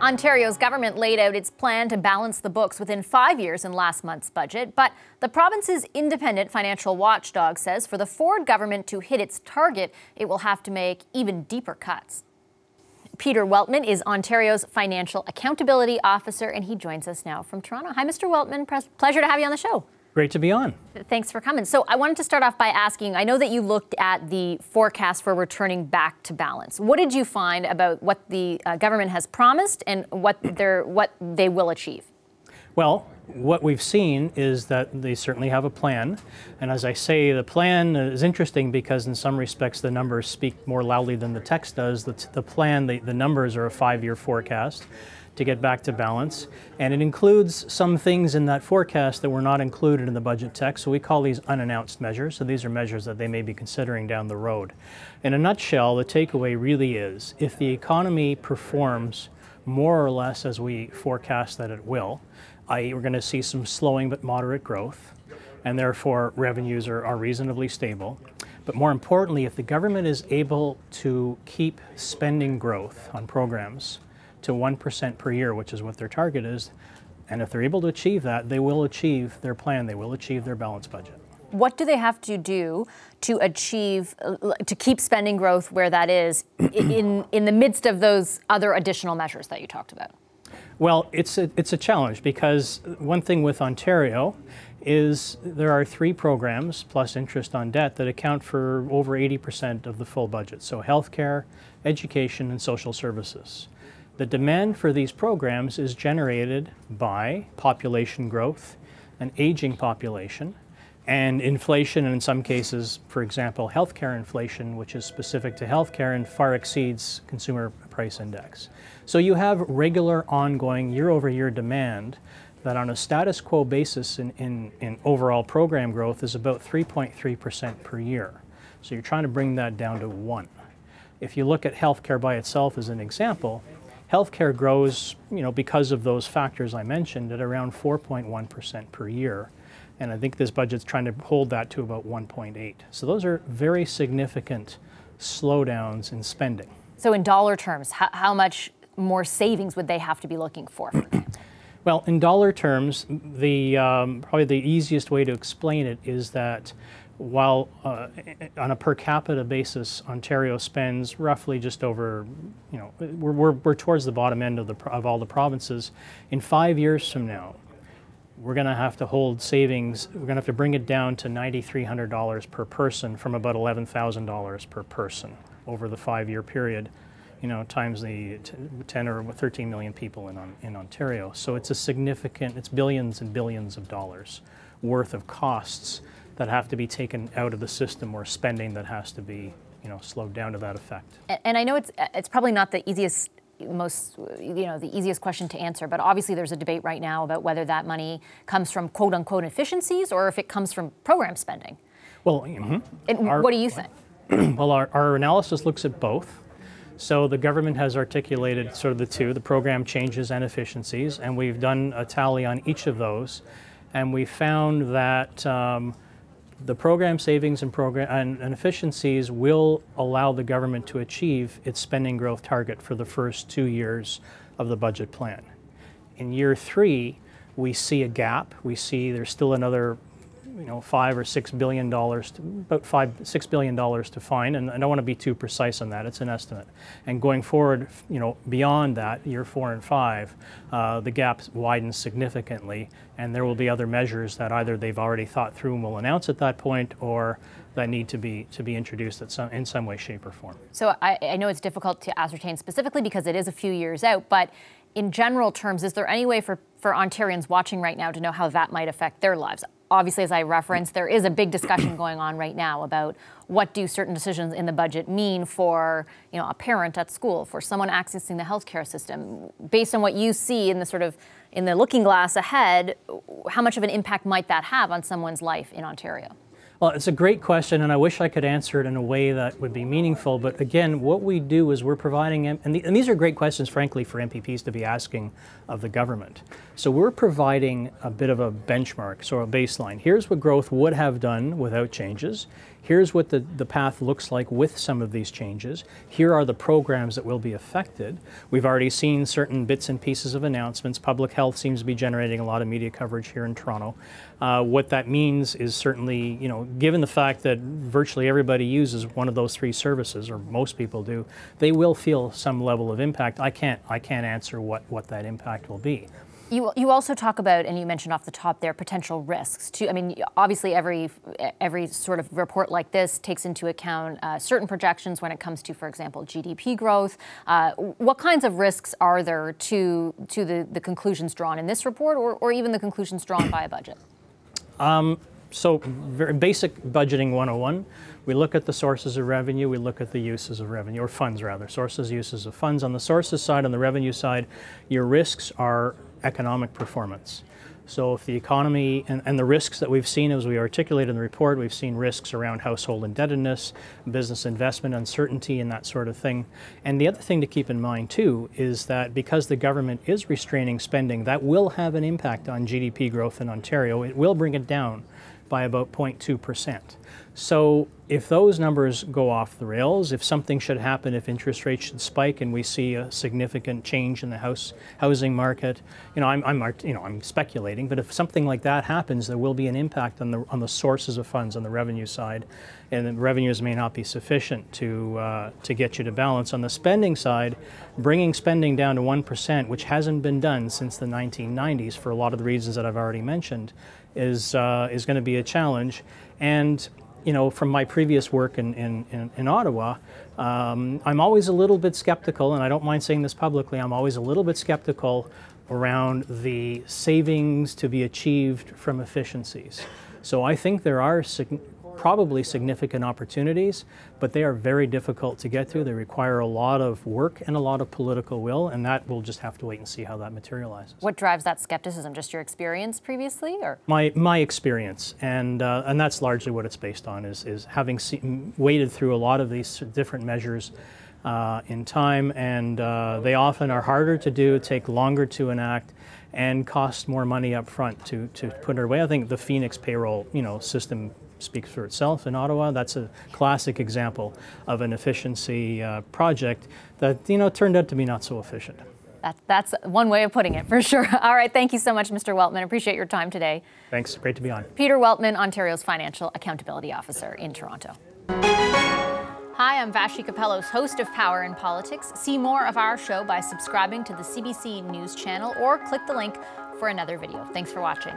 Ontario's government laid out its plan to balance the books within 5 years in last month's budget, but the province's independent financial watchdog says for the Ford government to hit its target, it will have to make even deeper cuts. Peter Weltman is Ontario's Financial Accountability Officer, and he joins us now from Toronto. Hi, Mr. Weltman. Pleasure to have you on the show. Great to be on. Thanks for coming. So I wanted to start off by asking, I know that you looked at the forecast for returning back to balance. What did you find about what the government has promised and what they will achieve? Well, what we've seen is that they certainly have a plan. And as I say, the plan is interesting because in some respects the numbers speak more loudly than the text does. The plan, the numbers are a 5-year forecast to get back to balance. And it includes some things in that forecast that were not included in the budget text. So we call these unannounced measures. So these are measures that they may be considering down the road. In a nutshell, the takeaway really is if the economy performs more or less as we forecast that it will, i.e. we're going to see some slowing but moderate growth, and therefore revenues are reasonably stable. But more importantly, if the government is able to keep spending growth on programs to 1% per year, which is what their target is, and if they're able to achieve that, they will achieve their plan, they will achieve their balanced budget. What do they have to do to achieve, to keep spending growth where that is in the midst of those other additional measures that you talked about? Well, it's a challenge because one thing with Ontario is there are 3 programs plus interest on debt that account for over 80% of the full budget. So healthcare, education, and social services. The demand for these programs is generated by population growth, an aging population, and inflation, and in some cases, for example, healthcare inflation, which is specific to healthcare and far exceeds consumer price index. So you have regular, ongoing, year-over-year demand that on a status quo basis in overall program growth is about 3.3% per year. So you're trying to bring that down to 1. If you look at healthcare by itself as an example, healthcare grows, because of those factors I mentioned, at around 4.1% per year. And I think this budget's trying to hold that to about 1.8. So those are very significant slowdowns in spending. So in dollar terms, how much more savings would they have to be looking for example? Well, in dollar terms, probably the easiest way to explain it is that while on a per capita basis, Ontario spends roughly just over, we're towards the bottom end of all the provinces. In 5 years from now, we're going to have to hold savings. We're going to have to bring it down to $9,300 per person from about $11,000 per person over the 5-year period, times the 10 or 13 million people in Ontario. So it's a significant, it's billions and billions of dollars worth of costs that have to be taken out of the system or spending that has to be, slowed down to that effect. And I know it's probably not the easiest the easiest question to answer, but obviously there's a debate right now about whether that money comes from quote-unquote efficiencies or if it comes from program spending. Well, what do you think? Well, our analysis looks at both. So the government has articulated sort of the two, the program changes and efficiencies, and we've done a tally on each of those, and we found that the program savings and efficiencies will allow the government to achieve its spending growth target for the first 2 years of the budget plan. In year 3, we see a gap. We see there's still another, $5 or $6 billion, about $6 billion to find, and I don't want to be too precise on that. It's an estimate. And going forward, beyond that, year 4 and 5, the gap widens significantly, and there will be other measures that either they've already thought through and will announce at that point, or that need to be introduced in some way, shape, or form. So I know it's difficult to ascertain specifically because it is a few years out, but in general terms, is there any way for Ontarians watching right now to know how that might affect their lives? Obviously, as I referenced, there is a big discussion going on right now about what do certain decisions in the budget mean for, a parent at school, for someone accessing the healthcare system. Based on what you see in the looking glass ahead, how much of an impact might that have on someone's life in Ontario? Well, it's a great question, and I wish I could answer it in a way that would be meaningful. But again, what we do is we're providing, and these are great questions, frankly, for MPPs to be asking of the government. So we're providing a bit of a benchmark, so a baseline. Here's what growth would have done without changes. here's what the path looks like with some of these changes. Here are the programs that will be affected. We've already seen certain bits and pieces of announcements. Public health seems to be generating a lot of media coverage here in Toronto. What that means is certainly, you know, given the fact that virtually everybody uses one of those three services, or most people do, they will feel some level of impact. I can't answer what that impact will be. You also talk about, and you mentioned off the top there, potential risks too. I mean, obviously every sort of report like this takes into account certain projections when it comes to, for example, GDP growth. What kinds of risks are there to the conclusions drawn in this report, or even the conclusions drawn by a budget? So very basic budgeting 101. We look at the sources of revenue, we look at the uses of revenue, or funds rather, sources, uses of funds. On the sources side, on the revenue side, your risks are economic performance. So if the economy, and the risks that we've seen as we articulate in the report, we've seen risks around household indebtedness, business investment uncertainty, and that sort of thing. And the other thing to keep in mind too is that because the government is restraining spending, that will have an impact on GDP growth in Ontario. It will bring it down by about 0.2%. So if those numbers go off the rails, if something should happen, if interest rates should spike and we see a significant change in the housing market, you know, I'm speculating, but if something like that happens, there will be an impact on the sources of funds on the revenue side, and the revenues may not be sufficient to get you to balance. On the spending side, bringing spending down to 1%, which hasn't been done since the 1990s for a lot of the reasons that I've already mentioned, is going to be a challenge. And you know, from my previous work in Ottawa, I'm always a little bit skeptical, and I don't mind saying this publicly, I'm always a little bit skeptical around the savings to be achieved from efficiencies. So I think there are probably significant opportunities, but they are very difficult to get to. They require a lot of work and a lot of political will, and that we'll just have to wait and see how that materializes. What drives that skepticism? Just your experience or? My experience, and that's largely what it's based on, is having waded through a lot of these different measures in time, and they often are harder to do, take longer to enact, and cost more money up front to put it away. I think the Phoenix payroll, you know, system speaks for itself in Ottawa. That's a classic example of an efficiency project that, you know, turned out to be not so efficient. That's one way of putting it, for sure. All right, thank you so much, Mr. Weltman. Appreciate your time today. Thanks, great to be on. Peter Weltman, Ontario's Financial Accountability Officer in Toronto. Hi, I'm Vashi Capellos, host of Power in Politics. See more of our show by subscribing to the CBC News channel or click the link for another video. Thanks for watching.